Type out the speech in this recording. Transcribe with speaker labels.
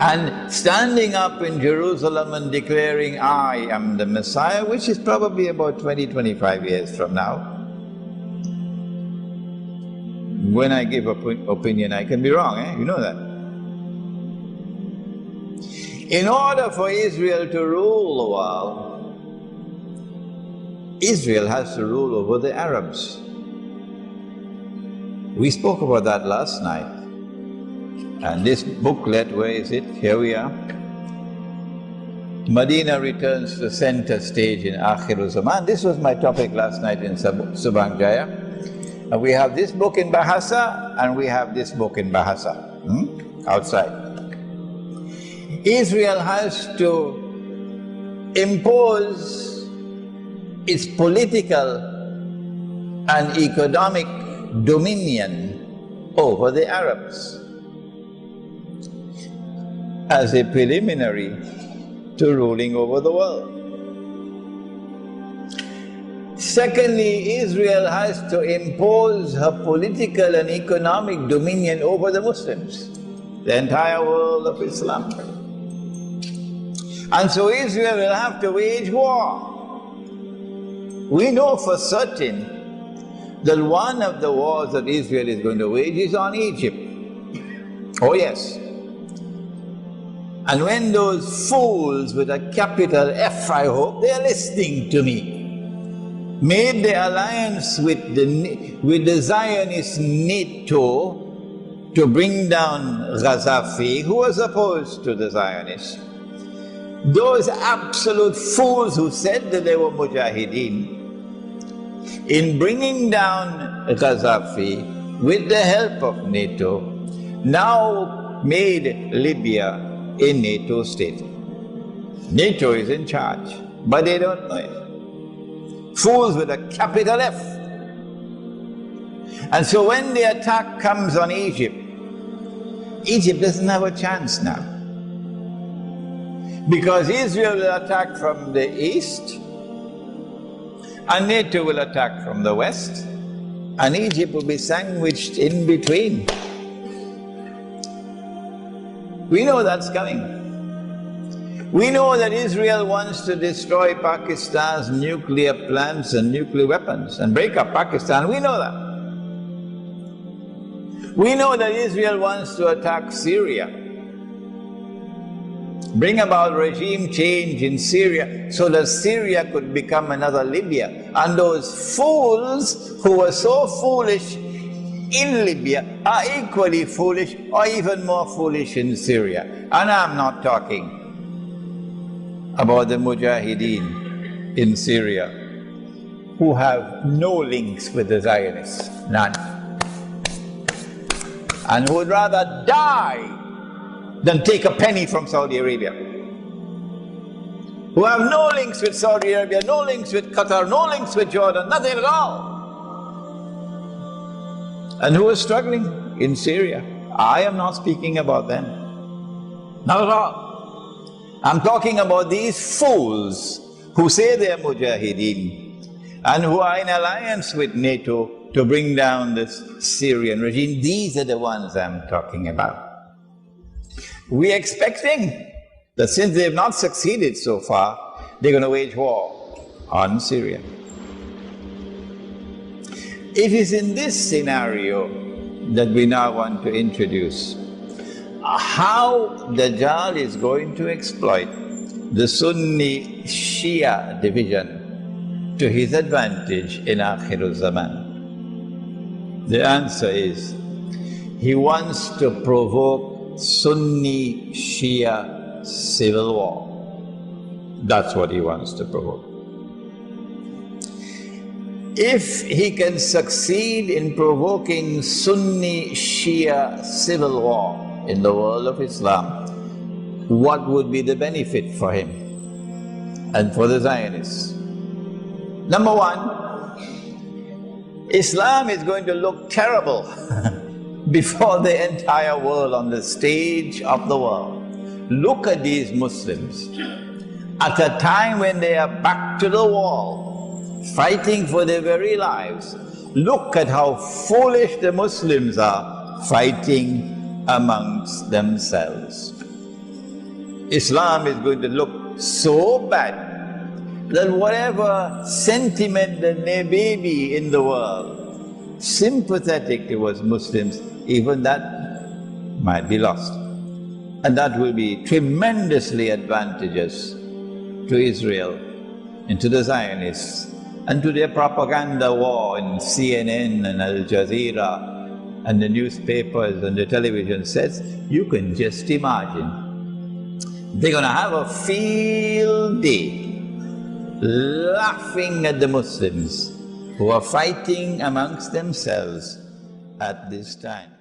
Speaker 1: and standing up in Jerusalem and declaring, I am the Messiah, which is probably about 20-25 years from now. When I give opinion, I can be wrong, you know that. In order for Israel to rule the world, Israel has to rule over the Arabs. We spoke about that last night. And this booklet, where is it? Here we are. Medina returns to center stage in Akhirul Zaman. This was my topic last night in Subang Jaya. And we have this book in Bahasa, and we have this book in Bahasa, outside. Israel has to impose its political and economic dominion over the Arabs as a preliminary to ruling over the world. Secondly, Israel has to impose her political and economic dominion over the Muslims, the entire world of Islam. And so Israel will have to wage war. We know for certain that one of the wars that Israel is going to wage is on Egypt. Oh yes. And when those fools with a capital F, I hope they're listening to me, made the alliance with the Zionist NATO to bring down Gaddafi, who was opposed to the Zionists, those absolute fools who said that they were mujahideen, in bringing down Gaddafi with the help of NATO, now made Libya a NATO state. NATO is in charge, but they don't know it. Fools with a capital F. And so when the attack comes on Egypt, Egypt doesn't have a chance now. Because Israel will attack from the east, and NATO will attack from the west, and Egypt will be sandwiched in between. We know that's coming. We know that Israel wants to destroy Pakistan's nuclear plants and nuclear weapons and break up Pakistan. We know that. We know that Israel wants to attack Syria, bring about regime change in Syria so that Syria could become another Libya. And those fools who were so foolish in Libya are equally foolish or even more foolish in Syria. And I'm not talking about the Mujahideen in Syria who have no links with the Zionists, none, and who would rather die than take a penny from Saudi Arabia, who have no links with Saudi Arabia, no links with Qatar, no links with Jordan, nothing at all, and who are struggling in Syria. I am not speaking about them, not at all. I'm talking about these fools who say they are Mujahideen and who are in alliance with NATO to bring down this Syrian regime. These are the ones I'm talking about. We're expecting that since they have not succeeded so far, they're going to wage war on Syria. It is in this scenario that we now want to introduce how Dajjal is going to exploit the Sunni Shia division to his advantage in Akhirul Zaman. The answer is, he wants to provoke Sunni Shia civil war. That's what he wants to provoke. If he can succeed in provoking Sunni Shia civil war in the world of Islam, what would be the benefit for him and for the Zionists? Number one, Islam is going to look terrible before the entire world on the stage of the world. Look at these Muslims at a time when they are back to the wall, fighting for their very lives. Look at how foolish the Muslims are fighting amongst themselves. Islam is going to look so bad that whatever sentiment there may be in the world, sympathetic towards Muslims, even that might be lost. And that will be tremendously advantageous to Israel and to the Zionists and to their propaganda war in CNN and Al Jazeera and the newspapers and the television sets. You can just imagine. They're going to have a field day laughing at the Muslims who are fighting amongst themselves at this time.